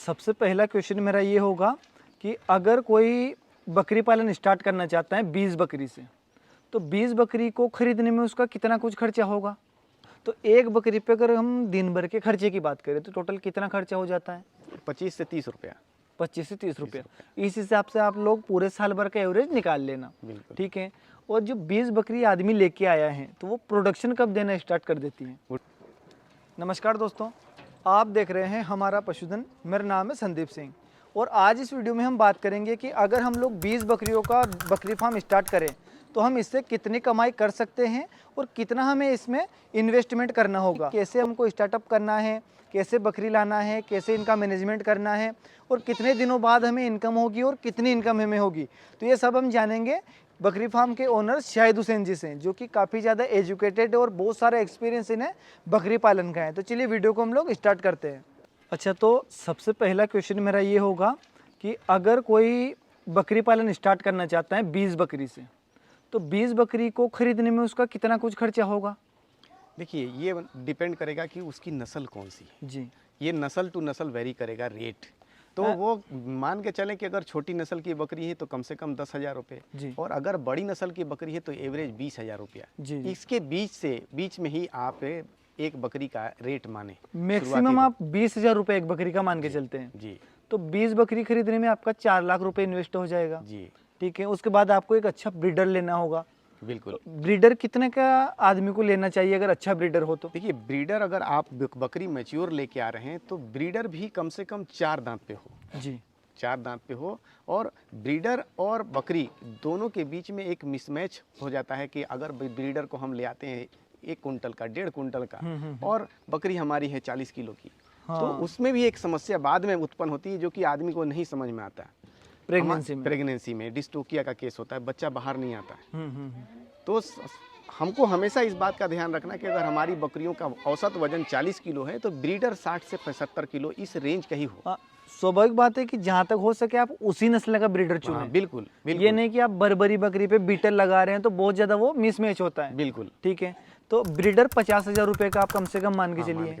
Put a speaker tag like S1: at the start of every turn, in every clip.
S1: सबसे पहला क्वेश्चन मेरा ये होगा कि अगर कोई बकरी पालन स्टार्ट करना चाहता है 20 बकरी से, तो 20 बकरी को खरीदने में उसका कितना कुछ खर्चा होगा। तो एक बकरी पे अगर हम दिन भर के खर्चे की बात करें तो टोटल कितना खर्चा हो जाता है?
S2: 25 से 30 रुपया।
S1: 25 से 30 रुपया। इस हिसाब से आप लोग पूरे साल भर का एवरेज निकाल लेना, ठीक है। और जो 20 बकरी आदमी लेके आया है तो वो प्रोडक्शन कब देना स्टार्ट कर देती है? नमस्कार दोस्तों, आप देख रहे हैं हमारा पशुधन। मेरा नाम है संदीप सिंह और आज इस वीडियो में हम बात करेंगे कि अगर हम लोग 20 बकरियों का बकरी फार्म स्टार्ट करें तो हम इससे कितनी कमाई कर सकते हैं और कितना हमें इसमें इन्वेस्टमेंट करना होगा, कैसे हमको स्टार्टअप करना है, कैसे बकरी लाना है, कैसे इनका मैनेजमेंट करना है और कितने दिनों बाद हमें इनकम होगी और कितनी इनकम हमें होगी। तो ये सब हम जानेंगे बकरी फार्म के ओनर शाहिद हुसैन जी से, जो कि काफ़ी ज़्यादा एजुकेटेड और बहुत सारा एक्सपीरियंस इन्हें बकरी पालन का है। तो चलिए वीडियो को हम लोग स्टार्ट करते हैं। अच्छा, तो सबसे पहला क्वेश्चन मेरा ये होगा कि अगर कोई बकरी पालन स्टार्ट करना चाहता है 20 बकरी से, तो 20 बकरी को खरीदने में उसका कितना कुछ खर्चा होगा?
S2: देखिए, ये डिपेंड करेगा कि उसकी नस्ल कौन सी है
S1: जी।
S2: ये नस्ल टू नस्ल वेरी करेगा रेट। तो वो मान के चलें कि अगर छोटी नस्ल की बकरी है तो कम से कम 10,000 रुपये, और अगर बड़ी नस्ल की बकरी है तो एवरेज 20,000 रुपया। इसके बीच में ही आप एक बकरी का रेट माने।
S1: मैक्सिमम आप 20,000 रुपये एक बकरी का मान के चलते हैं
S2: जी।
S1: तो 20 बकरी खरीदने में आपका 4 लाख रुपए इन्वेस्ट हो जाएगा
S2: जी,
S1: ठीक है। उसके बाद आपको एक अच्छा ब्रीडर लेना होगा।
S2: बिल्कुल।
S1: ब्रीडर कितने का आदमी को लेना चाहिए अगर अच्छा ब्रीडर हो तो?
S2: देखिए, ब्रीडर अगर आप बकरी मैच्योर लेके आ रहे हैं तो ब्रीडर भी कम से कम 4 दांत पे हो।
S1: जी,
S2: 4 दांत पे हो। और ब्रीडर और बकरी दोनों के बीच में एक मिसमैच हो जाता है कि अगर ब्रीडर को हम ले आते हैं 1 कुंटल का, 1.5 कुंटल का, और बकरी हमारी है 40 किलो की, तो उसमें भी एक समस्या बाद में उत्पन्न होती है जो कि आदमी को नहीं समझ में आता। प्रेगनेंसी में डिस्टोकिया का केस होता है, बच्चा बाहर नहीं आता है। तो हमको हमेशा इस बात का ध्यान रखना कि अगर हमारी बकरियों का औसत वजन 40 किलो है तो ब्रीडर 60 से 75 किलो इस रेंज का ही हो।
S1: स्वाभाविक बात है कि जहां तक हो सके आप उसी नस्ल का ब्रीडर चुनें।
S2: बिल्कुल, बिल्कुल।
S1: ये नहीं कि आप बर्बरी बकरी पे बीटल लगा रहे हैं तो बहुत ज्यादा वो मिसमैच होता है।
S2: बिल्कुल,
S1: ठीक है। तो ब्रीडर 50,000 रुपए का आप कम से कम मान के चलिए,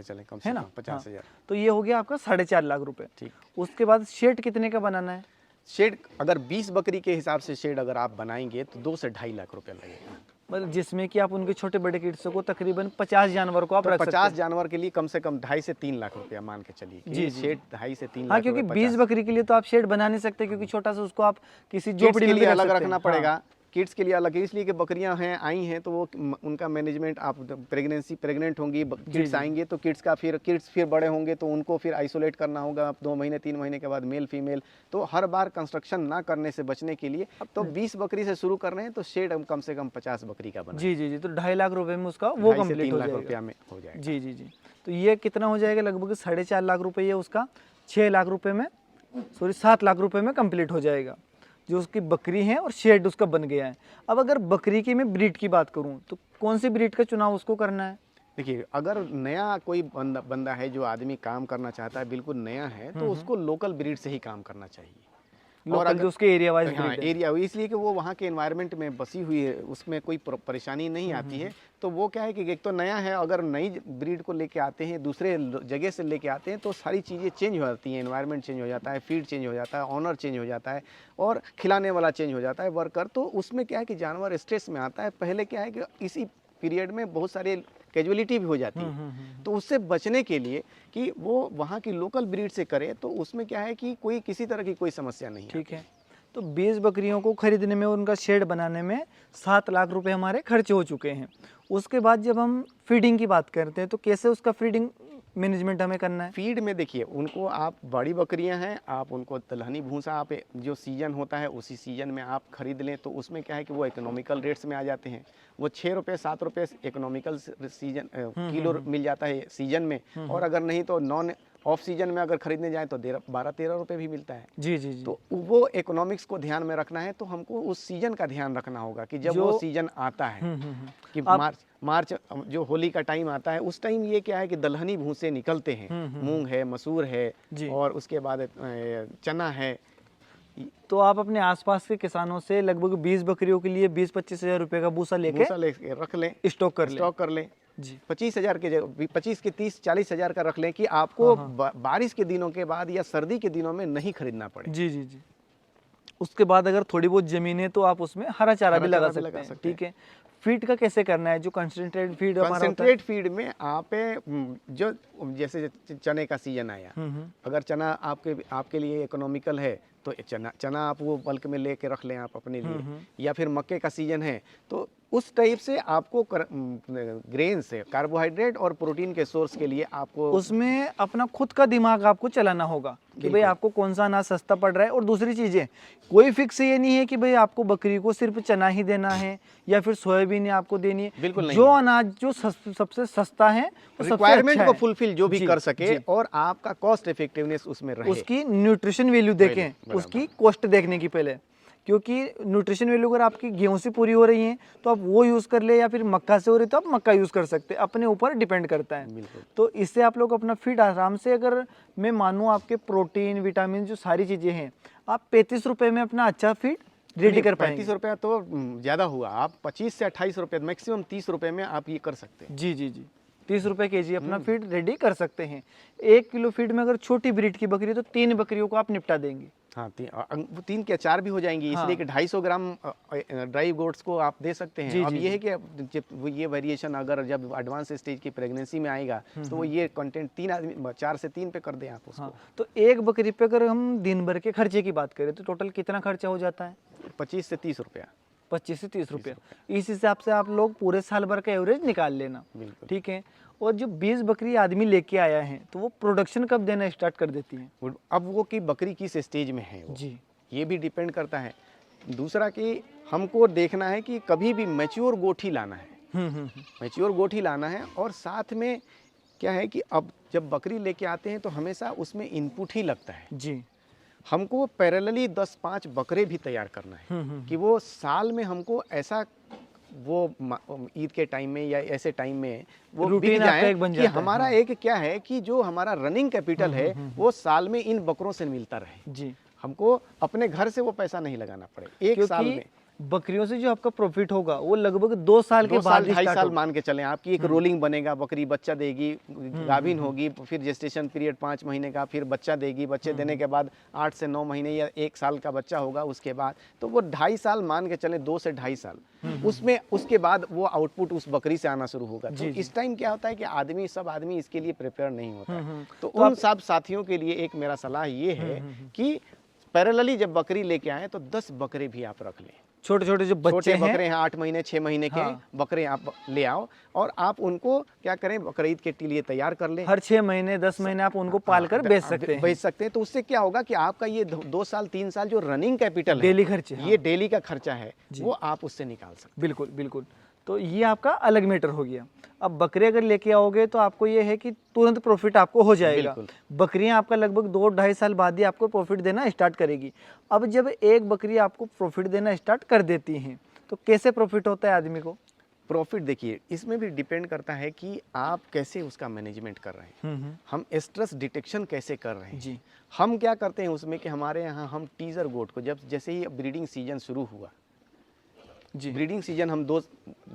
S1: है ना?
S2: 50,000।
S1: तो ये हो गया आपका 4.5 लाख रुपए।
S2: ठीक।
S1: उसके बाद शेड कितने का बनाना है?
S2: शेड अगर 20 बकरी के हिसाब से शेड अगर आप बनाएंगे तो 2 से 2.5 लाख रुपया लगेगा।
S1: मतलब जिसमें कि आप उनके छोटे बड़े किड्स को तकरीबन 50 जानवर को आप रख सकते हैं।
S2: 50 जानवर के लिए कम से कम 2.5 से 3 लाख रुपया मान के चलिए।
S1: जी,
S2: शेड 2.5 से 3 लाख।
S1: हाँ, क्योंकि 20 बकरी के लिए तो आप शेड बना नहीं सकते, क्योंकि छोटा सा उसको आप किसी झोपड़ी में
S2: अलग रखना पड़ेगा। किड्स के लिए अलग है, इसलिए कि बकरियां हैं आई हैं तो वो उनका मैनेजमेंट, आप प्रेग्नेंट होंगी, किड्स आएंगे तो किड्स फिर बड़े होंगे तो उनको फिर आइसोलेट करना होगा 2 महीने 3 महीने के बाद, मेल फीमेल। तो हर बार कंस्ट्रक्शन ना करने से बचने के लिए तो 20 बकरी से शुरू कर रहे हैं तो शेड हम कम से कम 50 बकरी का बना।
S1: जी, तो 2.5 लाख रुपए में उसका वो कंप्लीट हो जाएगा।
S2: 3 लाख रुपया में हो जाएगा।
S1: जी। तो ये कितना हो जाएगा? लगभग 4.5 लाख रुपये उसका 6 लाख रुपए में, 7 लाख रुपए में कंप्लीट हो जाएगा जो उसकी बकरी है और शेड उसका बन गया है। अब अगर बकरी की मैं ब्रीड की बात करूं तो कौन सी ब्रीड का चुनाव उसको करना है?
S2: देखिए, अगर नया कोई बंदा है, जो आदमी काम करना चाहता है, बिल्कुल नया है, तो उसको लोकल ब्रीड से ही काम करना चाहिए।
S1: और अगर उसके एरिया वाइज,
S2: हाँ, एरिया, इसलिए कि वो वहाँ के एनवायरनमेंट में बसी हुई है, उसमें कोई परेशानी नहीं आती है। तो वो क्या है कि एक तो नया है, अगर नई ब्रीड को लेके आते हैं, दूसरे जगह से लेके आते हैं तो सारी चीज़ें चेंज हो जाती हैं, एनवायरनमेंट चेंज हो जाता है, फीड चेंज हो जाता है, ऑनर चेंज हो जाता है और खिलाने वाला चेंज हो जाता है, वर्कर। तो उसमें क्या है कि जानवर स्ट्रेस में आता है। पहले क्या है कि इसी पीरियड में बहुत सारे कैजुअलिटी भी हो जाती है। तो उससे बचने के लिए कि वो वहाँ की लोकल ब्रीड से करे तो उसमें क्या है कि कोई किसी तरह की कोई समस्या नहीं।
S1: ठीक है। तो 20 बकरियों को खरीदने में, उनका शेड बनाने में 7 लाख रुपए हमारे खर्च हो चुके हैं। उसके बाद जब हम फीडिंग की बात करते हैं तो कैसे उसका फीडिंग मैनेजमेंट हमें करना है?
S2: फीड में देखिए, उनको आप बड़ी बकरियां हैं, आप उनको दलहनी भूसा, आप जो सीजन होता है उसी सीजन में आप खरीद लें तो उसमें क्या है कि वो इकोनॉमिकल रेट्स में आ जाते हैं। वो 6 रुपये 7 रुपये इकोनॉमिकल सीजन किलो मिल जाता है सीजन में। और अगर नहीं तो नॉन ऑफ सीजन में अगर खरीदने जाए तो 12-13 रुपये भी मिलता है।
S1: जी।
S2: तो वो इकोनॉमिक्स को ध्यान में रखना है। तो हमको उस सीजन का ध्यान रखना होगा कि जब वो सीजन आता है कि मार्च जो होली का टाइम आता है, उस टाइम ये क्या है कि दलहनी भूसे निकलते हैं। मूंग है, मसूर है और उसके बाद चना है।
S1: तो आप अपने आसपास के किसानों से लगभग 20 बकरियों के लिए 20-25 हज़ार रुपए का भूसा लेके
S2: रख लें,
S1: स्टॉक कर लें। जी
S2: 25,000 के 25 के 30-40,000 का रख लें कि आपको बारिश के दिनों के बाद या सर्दी के दिनों में नहीं खरीदना पड़े।
S1: जी जी जी। उसके बाद अगर थोड़ी बहुत जमीन है तो आप उसमें हरा चारा भी लगा सकते हैं। ठीक है, फीड का कैसे करना है? जो कंसंट्रेट फीड
S2: कंसंट्रेट फीड में आप जो जैसे चने का सीजन आया, अगर चना आपके लिए इकोनॉमिकल है तो चना आप वो बल्क में लेके रख लें आप अपने लिए, या फिर मक्के का सीजन है तो उस टाइप से आपको ग्रेन से कार्बोहाइड्रेट और प्रोटीन के सोर्स के लिए आपको
S1: उसमें अपना खुद का दिमाग आपको चलाना होगा कि भाई आपको कौन सा अनाज सस्ता पड़ रहा है। और दूसरी चीजें कोई फिक्स ये नहीं है कि भाई आपको बकरी को सिर्फ चना ही देना है या फिर सोयाबीन आपको देनी है।
S2: बिल्कुल नहीं,
S1: जो अनाज जो सबसे सस्ता है वो सबसे
S2: रिक्वायरमेंट
S1: अच्छा
S2: को
S1: है।
S2: फुलफिल जो भी
S1: जी,
S2: कर सके
S1: जी।
S2: और आपका कॉस्ट इफेक्टिवनेस उसमें रहे,
S1: उसकी न्यूट्रिशन वैल्यू देखें,
S2: बराबर।
S1: उसकी कॉस्ट देखने की पहले, क्योंकि न्यूट्रिशन वैल्यू अगर आपकी गेहूं से पूरी हो रही है तो आप वो यूज़ कर ले, या फिर मक्का से हो रही है तो आप मक्का यूज़ कर सकते हैं, अपने ऊपर डिपेंड करता है।
S2: बिल्कुल।
S1: तो इससे आप लोग अपना फीड आराम से, अगर मैं मानूँ आपके प्रोटीन विटामिन जो सारी चीज़ें हैं, आप 35 रुपये में अपना अच्छा फीड रेडी कर पाएंगे।
S2: 35 रुपया तो ज़्यादा हुआ, आप 25 से 28 रुपये, मैक्सिमम 30 रुपये में आप ये कर सकते हैं।
S1: जी जी जी, 30 रुपये kg अपना फीड रेडी कर सकते हैं। 1 किलो फीड में अगर छोटी ब्रीड की बकरी है तो 3 बकरियों को आप निपटा देंगे।
S2: हाँ, 3 के 4 भी हो जाएंगी,
S1: हाँ।
S2: इसलिए कि 250 ग्राम ड्राई गोट्स को आप दे सकते हैं।
S1: जी,
S2: अब
S1: जी,
S2: ये है कि जब वो ये वेरिएशन अगर जब एडवांस स्टेज की प्रेगनेंसी में आएगा तो वो ये कंटेंट 4 से 3 पे कर दें आप उसको।
S1: हाँ, तो एक बकरी पे अगर हम दिन भर के खर्चे की बात करें तो टोटल कितना खर्चा हो जाता है?
S2: 25 से 30 रुपया।
S1: 25 से 30 रुपया। इस हिसाब से आप लोग पूरे साल भर का एवरेज निकाल लेना।
S2: बिल्कुल।
S1: ठीक है, और जो 20 बकरी आदमी लेके आया है तो वो प्रोडक्शन कब देना स्टार्ट कर देती है?
S2: अब वो कि बकरी किस स्टेज में है वो,
S1: जी
S2: ये भी डिपेंड करता है। दूसरा कि हमको देखना है कि कभी भी मैच्योर गोट ही लाना है, मैच्योर गोट ही लाना है। और साथ में क्या है कि अब जब बकरी लेके आते हैं तो हमेशा उसमें इनपुट ही लगता है।
S1: जी।
S2: हमको पैरेलली 10-5 बकरे भी तैयार करना है कि वो साल में हमको ऐसा वो ईद के टाइम में या ऐसे टाइम में वो बिक
S1: रूटीन आपका
S2: जाए
S1: एक बन
S2: कि
S1: जाता है।
S2: हमारा एक क्या है कि जो हमारा रनिंग कैपिटल है वो साल में इन बकरों से मिलता रहे।
S1: जी,
S2: हमको अपने घर से वो पैसा नहीं लगाना पड़े एक साल में।
S1: बकरियों से जो आपका प्रॉफिट होगा वो लगभग 2 साल के
S2: 2
S1: बाद
S2: साल
S1: ही
S2: 2.5
S1: स्टार्ट
S2: साल
S1: होगा।
S2: मान के चलें आपकी एक रोलिंग बनेगा, बकरी बच्चा देगी, गाभिन होगी, फिर जेस्टेशन पीरियड 5 महीने का, फिर बच्चा देगी, बच्चे देने के बाद 8 से 9 महीने या 1 साल का बच्चा होगा उसके बाद, तो वो 2.5 साल मान के चलें, 2 से 2.5 साल उसमें, उसके बाद वो आउटपुट उस बकरी से आना शुरू होगा। तो इस टाइम क्या होता है कि सब आदमी इसके लिए प्रिपेयर नहीं होता है। तो उन सब साथियों के लिए एक मेरा सलाह ये है कि पैरेलली जब बकरी लेके आए तो 10 बकरे भी आप रख लें।
S1: छोटे छोटे जो बच्चे हैं,
S2: बकरे हैं 8 महीने 6 महीने के, बकरे आप ले आओ और आप उनको क्या करें, बकरीद के लिए तैयार कर लें।
S1: हर 6 महीने 10 महीने आप उनको पाल कर बेच सकते हैं।
S2: बेच सकते हैं। तो उससे क्या होगा कि आपका ये 2 साल 3 साल जो रनिंग कैपिटल है,
S1: डेली खर्चे,
S2: ये डेली का खर्चा है, वो आप उससे निकाल सकते हैं।
S1: बिल्कुल बिल्कुल। तो ये आपका अलग मैटर हो गया। अब बकरे अगर लेके आओगे तो आपको ये है कि तुरंत प्रॉफिट आपको हो जाएगा। बकरियां आपका लगभग 2-2.5 साल बाद ही आपको प्रॉफिट देना स्टार्ट करेगी। अब जब एक बकरी आपको प्रॉफिट देना स्टार्ट कर देती है तो कैसे प्रॉफिट होता है आदमी को?
S2: प्रॉफिट देखिए इसमें भी डिपेंड करता है कि आप कैसे उसका मैनेजमेंट कर रहे हैं, हम स्ट्रेस डिटेक्शन कैसे कर रहे हैं।
S1: जी।
S2: हम क्या करते हैं उसमें कि हमारे यहाँ हम टीजर गोट को जैसे ही ब्रीडिंग सीजन शुरू हुआ,
S1: जी,
S2: ब्रीडिंग सीजन हम 2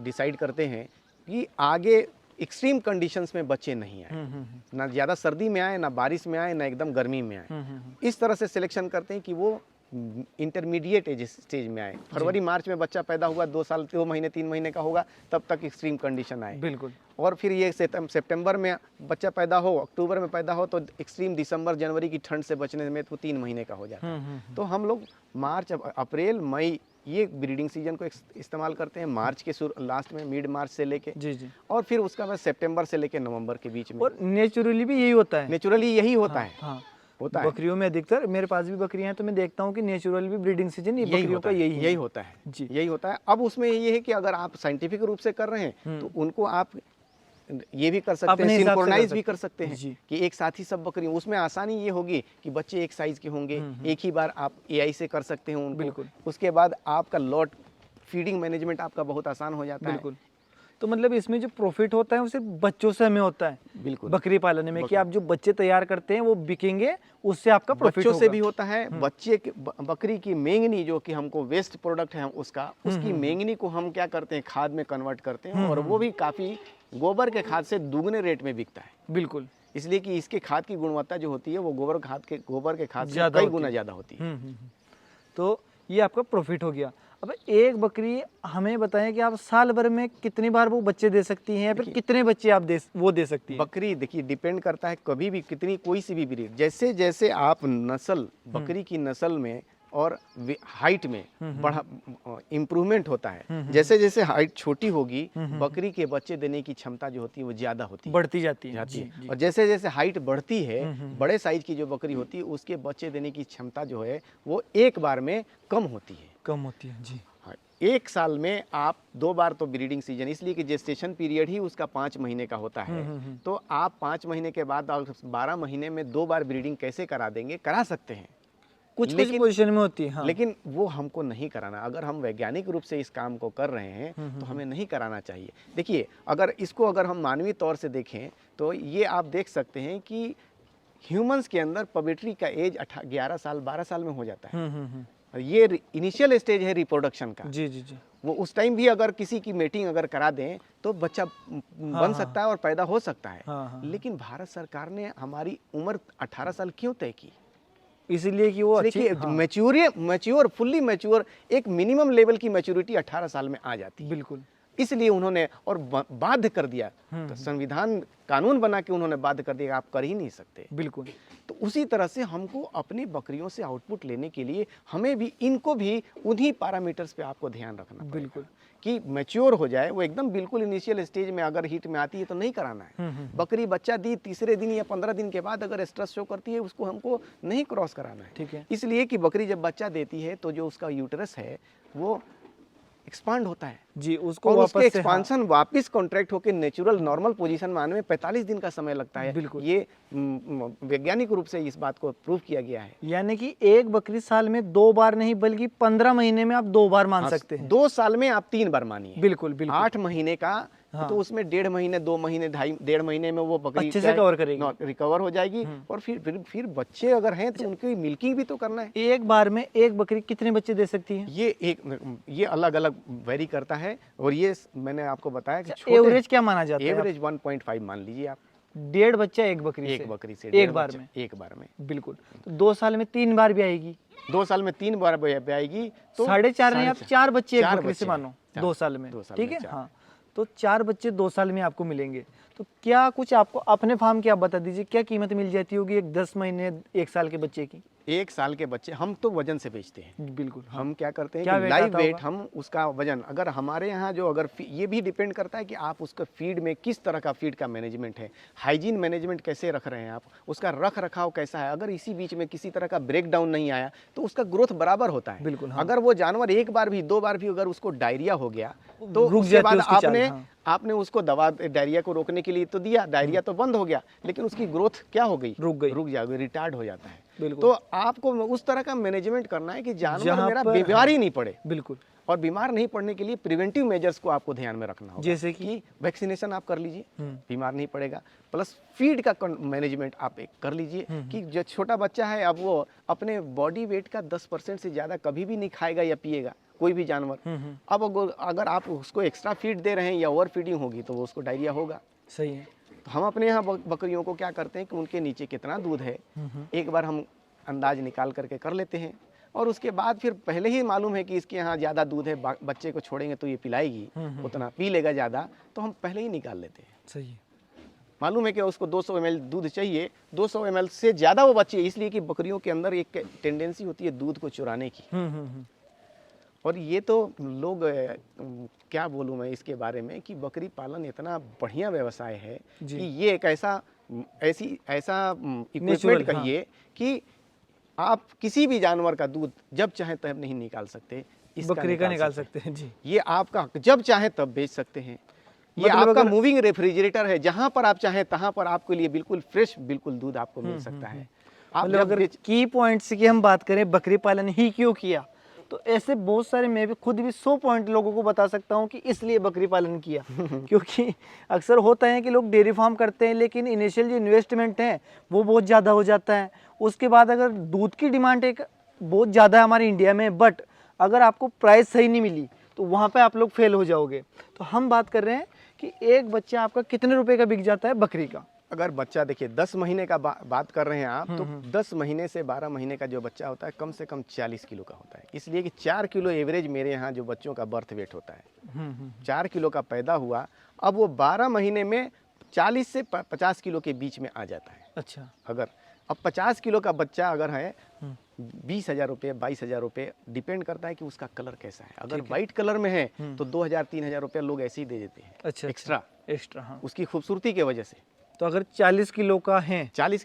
S2: डिसाइड करते हैं कि आगे एक्सट्रीम कंडीशंस में बच्चे नहीं आए, ना ज़्यादा सर्दी में आए, ना बारिश में आए, ना एकदम गर्मी में आए। इस तरह से सिलेक्शन करते हैं कि वो इंटरमीडिएट एज स्टेज में आए। फरवरी मार्च में बच्चा पैदा हुआ, 2 साल 2 महीने 3 महीने का होगा, तब तक एक्सट्रीम कंडीशन आए।
S1: बिल्कुल।
S2: और फिर ये सितंबर में बच्चा पैदा हो, अक्टूबर में पैदा हो, तो एक्सट्रीम दिसंबर जनवरी की ठंड से बचने में तो 3 महीने का हो जाता है। तो हम लोग मार्च अप्रैल मई ये ब्रीडिंग सीजन को इस्तेमाल करते हैं, मार्च के लास्ट में, मिड मार्च से लेके,
S1: जी जी,
S2: और फिर उसका बाद सितंबर से लेके नवंबर के बीच में।
S1: और नेचुरली भी यही होता है।
S2: नेचुरली यही होता है।
S1: हाँ,
S2: होता है।
S1: बकरियों में अधिकतर, मेरे पास भी बकरियां हैं तो मैं देखता हूँ कि नेचुरल भी ब्रीडिंग सीजन ये बकरियों का यही
S2: होता है
S1: जी,
S2: यही होता है। अब उसमें ये है कि अगर आप साइंटिफिक रूप से कर रहे हैं तो उनको आप ये भी कर सकते हैं, सिंक्रोनाइज भी कर सकते हैं कि एक साथ ही सब बकरी। उसमें आसानी ये होगी कि बच्चे एक साइज के होंगे, एक ही बार आप एआई से कर सकते हैं उनको।
S1: बिल्कुल।
S2: उसके बाद आपका लॉट फीडिंग मैनेजमेंट आपका बहुत आसान हो जाता है।
S1: बिल्कुल। तो मतलब इसमें जो प्रॉफिट होता है वो सिर्फ बच्चों से हमें होता है।
S2: बिल्कुल।
S1: बकरी पालने में कि आप जो बच्चे तैयार करते हैं वो बिकेंगे, उससे आपका प्रॉफिट
S2: बच्चों से भी होता है। बच्चे बकरी की मेंगनी जो कि हमको वेस्ट प्रोडक्ट है उसकी मेंगनी को हम क्या करते हैं, खाद में कन्वर्ट करते हैं, और वो भी काफ़ी गोबर के खाद से दुगने रेट में बिकता है,
S1: बिल्कुल।
S2: इसलिए कि इसके खाद की गुणवत्ता जो होती है वो गोबर के खाद से
S1: ज़्यादा
S2: कई
S1: होती
S2: गुना
S1: है।
S2: ज़्यादा होती है।
S1: तो ये आपका प्रॉफिट हो गया। अब एक बकरी हमें बताएं कि आप साल भर में कितनी बार वो बच्चे दे सकती हैं या फिर कितने बच्चे आप दे सकती हैं?
S2: बकरी देखिए डिपेंड करता है कभी भी कितनी कोई सी भी ब्रीड, जैसे जैसे आप नस्ल बकरी की नस्ल में और हाइट में बढ़ा इम्प्रूवमेंट होता है, जैसे जैसे हाइट छोटी होगी बकरी के बच्चे देने की क्षमता जो होती है वो ज्यादा होती है,
S1: बढ़ती जाती है।
S2: जाती
S1: जी,
S2: है।
S1: जी।
S2: और जैसे जैसे हाइट बढ़ती है बड़े साइज की जो बकरी होती है उसके बच्चे देने की क्षमता जो है वो एक बार में कम होती है।
S1: कम होती है जी।
S2: हाँ, एक साल में आप 2 बार तो ब्रीडिंग सीजन, इसलिए कि जेस्टेशन पीरियड ही उसका 5 महीने का होता है, तो आप 5 महीने के बाद और 12 महीने में 2 बार ब्रीडिंग कैसे करा देंगे? करा सकते हैं,
S1: कुछ
S2: लेकिन
S1: पोजीशन में होती है। हाँ।
S2: लेकिन वो हमको नहीं कराना। अगर हम वैज्ञानिक रूप से इस काम को कर रहे हैं तो हमें नहीं कराना चाहिए। देखिए अगर हम मानवीय तौर से देखें तो ये आप देख सकते हैं कि ह्यूमंस के अंदर पबिट्री का एज 11 साल 12 साल में हो जाता है। और ये इनिशियल स्टेज है रिप्रोडक्शन का।
S1: जी, जी, जी।
S2: वो उस टाइम भी अगर किसी की मेटिंग अगर करा दें तो बच्चा बन सकता है और पैदा हो सकता है।
S1: हाँ।
S2: लेकिन भारत सरकार ने हमारी उम्र 18 साल क्यों तय की?
S1: इसलिए कि वो अच्छी
S2: मैच्योर फुल्ली मैच्योर एक मिनिमम लेवल की मैच्योरिटी 18 साल में आ जाती है।
S1: बिल्कुल।
S2: इसलिए उन्होंने और बाध्य कर दिया, तो संविधान कानून बना के उन्होंने बाध्य कर दिया, आप कर ही नहीं सकते।
S1: बिल्कुल।
S2: तो उसी तरह से हमको अपनी बकरियों से आउटपुट लेने के लिए हमें भी इनको भी उन्हीं पैरामीटर्स पे आपको ध्यान रखना पड़ेगा।
S1: बिल्कुल।
S2: कि मैच्योर हो जाए, वो एकदम बिल्कुल इनिशियल स्टेज में अगर हीट में आती है तो नहीं कराना है। बकरी बच्चा दी तीसरे दिन या 15 दिन के बाद अगर स्ट्रेस शो करती है उसको हमको नहीं क्रॉस कराना है।
S1: ठीक है।
S2: इसलिए कि बकरी जब बच्चा देती है तो जो उसका यूटरस है वो एक्सपांड होता है
S1: जी, उसको
S2: और उसके
S1: वापस से
S2: एक्सपांशन वापस कॉन्ट्रैक्ट होकर नेचुरल नॉर्मल पोजीशन में आने में 45 दिन का समय लगता है।
S1: बिल्कुल।
S2: ये वैज्ञानिक रूप से इस बात को प्रूव किया गया है।
S1: यानी कि एक बकरी साल में 2 बार नहीं बल्कि 15 महीने में आप 2 बार मान सकते हैं।
S2: 2 साल में आप 3 बार मानिए।
S1: बिल्कुल, बिल्कुल।
S2: 8 महीने का
S1: हाँ।
S2: तो उसमें 1.5 महीने 2 महीने 1.5 महीने में वो बकरी
S1: अच्छे से कवर करेगी,
S2: रिकवर हो जाएगी। और फिर बच्चे अगर हैं तो उनकी मिल्किंग भी तो करना है।
S1: एक बार में एक बकरी कितने बच्चे दे सकती है?
S2: ये अलग अलग वेरी करता है। और ये मैंने आपको बताया कि
S1: एवरेज क्या माना जाता है?
S2: एवरेज 1.5 मान लीजिए आप।
S1: 1.5 बच्चा एक बकरी से
S2: एक बकरी से
S1: एक बार में।
S2: एक बार में
S1: बिल्कुल। तो 2 साल में 3 बार भी आएगी।
S2: 2 साल में 3 बार भी आएगी तो
S1: 4.5 नहीं, आप 4 बच्चे एक
S2: चार
S1: बकरी से
S2: बच्चे
S1: मानो 2 साल में।
S2: 2 साल
S1: ठीक
S2: में
S1: है।
S2: चार।
S1: हाँ, तो 4 बच्चे 2 साल में आपको मिलेंगे। तो क्या कुछ आपको अपने फार्म की आप बता दीजिए, क्या कीमत मिल जाती होगी एक 10 महीने 1 साल के बच्चे की?
S2: 1 साल के बच्चे हम तो वजन से बेचते हैं।
S1: बिल्कुल।
S2: हम क्या करते हैं
S1: क्या
S2: कि
S1: वेट
S2: लाइव
S1: आता
S2: वेट,
S1: होगा?
S2: हम उसका वजन अगर हमारे यहाँ जो अगर ये भी डिपेंड करता है कि आप उसका फीड में किस तरह का फीड का मैनेजमेंट है, हाइजीन मैनेजमेंट कैसे रख रहे हैं आप, उसका रख रखाव कैसा है। अगर इसी बीच में किसी तरह का ब्रेक डाउन नहीं आया तो उसका ग्रोथ बराबर होता है।
S1: बिल्कुल। हाँ।
S2: अगर वो जानवर एक बार भी 2 बार भी अगर उसको डायरिया हो गया तो
S1: रुक
S2: उसके
S1: जाती
S2: बाद
S1: है उसकी चाल। हाँ।
S2: आपने उसको दवा डायरिया को रोकने के लिए तो दिया, डायरिया तो बंद हो गया, लेकिन उसकी ग्रोथ क्या हो गई? रुक जाएगी, रिटार्ड हो जाता है।
S1: बिल्कुल।
S2: तो आपको उस तरह का मैनेजमेंट करना है कि जानवर
S1: जहाँ
S2: मेरा
S1: पर-
S2: बीमार ही नहीं पड़े।
S1: बिल्कुल।
S2: और बीमार नहीं पड़ने के लिए प्रिवेंटिव मेजर्स को आपको ध्यान में रखना होगा।
S1: जैसे कि
S2: वैक्सीनेशन आप कर लीजिए, बीमार नहीं पड़ेगा। प्लस फीड का मैनेजमेंट आप एक कर लीजिए कि जो छोटा बच्चा है अब वो अपने बॉडी वेट का 10% से ज़्यादा कभी भी नहीं खाएगा या पिएगा कोई भी जानवर। अब अगर आप उसको एक्स्ट्रा फीड दे रहे हैं या ओवर फीडिंग होगी तो वो उसको डायरिया होगा।
S1: सही है।
S2: तो हम अपने यहाँ बकरियों को क्या करते हैं कि उनके नीचे कितना दूध है एक बार हम अंदाज निकाल करके कर लेते हैं। और उसके बाद फिर पहले ही मालूम है कि इसके यहाँ ज़्यादा दूध है, बच्चे को छोड़ेंगे तो ये पिलाएगी, उतना पी लेगा ज़्यादा, तो हम पहले ही निकाल लेते हैं।
S1: सही है।
S2: मालूम है कि उसको 200 ml दूध चाहिए, 200 ml से ज़्यादा वो बच्चे, इसलिए कि बकरियों के अंदर एक टेंडेंसी होती है दूध को चुराने की। और ये तो लोग क्या बोलूँ मैं इसके बारे में कि बकरी पालन इतना बढ़िया व्यवसाय है कि ये एक ऐसा इक्विपमेंट कहिए कि आप किसी भी जानवर का दूध जब चाहे तब नहीं निकाल सकते,
S1: बकरी का निकाल सकते हैं जी।
S2: ये आपका जब चाहे तब बेच सकते हैं। ये
S1: मतलब
S2: आपका मूविंग रेफ्रिजरेटर है, जहां पर आप चाहें तहां पर आपके लिए बिल्कुल फ्रेश बिल्कुल दूध आपको मिल सकता है। आप
S1: मतलब अगर की पॉइंट्स की हम बात करें बकरी पालन ही क्यों किया, तो ऐसे बहुत सारे मैं भी खुद भी 100 पॉइंट लोगों को बता सकता हूं कि इसलिए बकरी पालन किया। क्योंकि अक्सर होता है कि लोग डेयरी फार्म करते हैं लेकिन इनिशियल जो इन्वेस्टमेंट है वो बहुत ज़्यादा हो जाता है। उसके बाद अगर दूध की डिमांड एक बहुत ज़्यादा है हमारे इंडिया में, बट अगर आपको प्राइस सही नहीं मिली तो वहाँ पे आप लोग फेल हो जाओगे। तो हम बात कर रहे हैं कि एक बच्चा आपका कितने रुपए का बिक जाता है बकरी का?
S2: अगर बच्चा देखिए 10 महीने का बात कर रहे हैं आप, तो 10 महीने से 12 महीने का जो बच्चा होता है कम से कम 40 किलो का होता है। इसलिए कि 4 किलो एवरेज मेरे यहाँ जो बच्चों का बर्थ वेट होता है, 4 किलो का पैदा हुआ, अब वो 12 महीने में 40 से 50 किलो के बीच में आ जाता है।
S1: अच्छा,
S2: अगर अब 50 किलो का बच्चा अगर है 20,000 रुपये 22,000 रुपये, डिपेंड करता है कि उसका कलर कैसा है। अगर वाइट कलर में है तो 2,000-3,000 रुपये लोग ऐसे ही दे देते हैं।
S1: अच्छा, एक्स्ट्रा, हाँ।
S2: उसकी खूबसूरती की वजह से।
S1: तो अगर 40 किलो का है,
S2: 40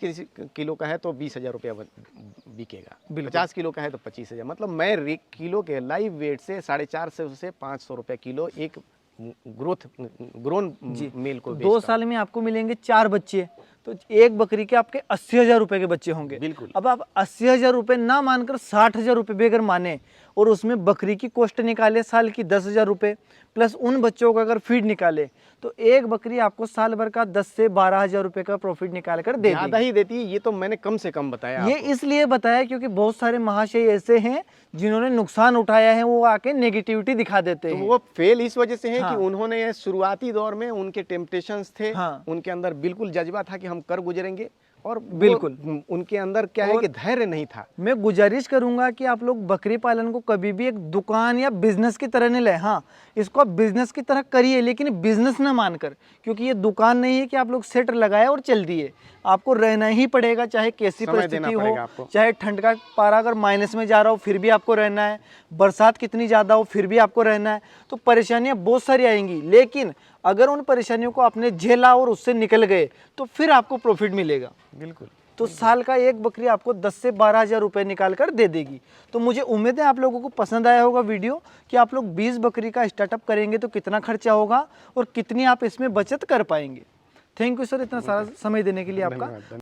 S2: किलो का है तो 20,000 रुपया बिकेगा,
S1: बिल्कुल।
S2: 50 किलो का है तो 25,000। मतलब मैं किलो के लाइव वेट से 450 से 500 रुपये किलो एक ग्रोन मेल को
S1: 2 साल में आपको मिलेंगे 4 बच्चे, तो एक बकरी के आपके 80,000 रुपए के बच्चे होंगे।
S2: बिल्कुल।
S1: अब आप 80,000 रुपए ना मानकर 60,000 रुपए भी अगर माने और उसमें बकरी की कॉस्ट निकाले साल की 10,000 रुपए प्लस उन बच्चों का अगर फीड निकाले, तो एक बकरी आपको साल भर का 10 से 12,000 रुपए का प्रॉफिट निकाल कर दे
S2: ज़्यादा ही देती है। ये तो मैंने कम से कम बताया
S1: ये
S2: आपको।
S1: इसलिए बताया क्योंकि बहुत सारे महाशय ऐसे हैं जिन्होंने नुकसान उठाया है, वो आके नेगेटिविटी दिखा देते
S2: तो
S1: हैं।
S2: वो फेल इस वजह से है
S1: हाँ।
S2: कि उन्होंने शुरुआती दौर में उनके टेम्पटेशंस थे,
S1: हाँ।
S2: उनके अंदर बिल्कुल जज्बा था कि हम कर गुजरेंगे, और
S1: बिल्कुल।
S2: उनके अंदर क्या है कि धैर्य नहीं था।
S1: मैं गुजारिश करूंगा कि आप लोग बकरी पालन को कभी भी एक दुकान या बिजनेस की तरह नहीं ले। हाँ, इसको आप बिजनेस की तरह करिए, लेकिन बिजनेस ना मानकर, क्योंकि ये दुकान नहीं है कि आप लोग सेटर लगाए और चल दिए। आपको रहना ही पड़ेगा, चाहे कैसी
S2: समय
S1: परिस्थिति
S2: देना
S1: हो,
S2: पड़ेगा आपको।
S1: चाहे ठंड का पारा अगर माइनस में जा रहा हो फिर भी आपको रहना है, बरसात कितनी ज़्यादा हो फिर भी आपको रहना है। तो परेशानियाँ बहुत सारी आएंगी, लेकिन अगर उन परेशानियों को आपने झेला और उससे निकल गए तो फिर आपको प्रॉफिट मिलेगा।
S2: बिल्कुल।
S1: तो साल का एक बकरी आपको 10 से 12,000 रुपए निकाल कर दे देगी। तो मुझे उम्मीद है आप लोगों को पसंद आया होगा वीडियो, कि आप लोग 20 बकरी का स्टार्टअप करेंगे तो कितना खर्चा होगा और कितनी आप इसमें बचत कर पाएंगे। थैंक यू सर, इतना सारा समय देने के लिए आपका।
S2: धन्यवाद।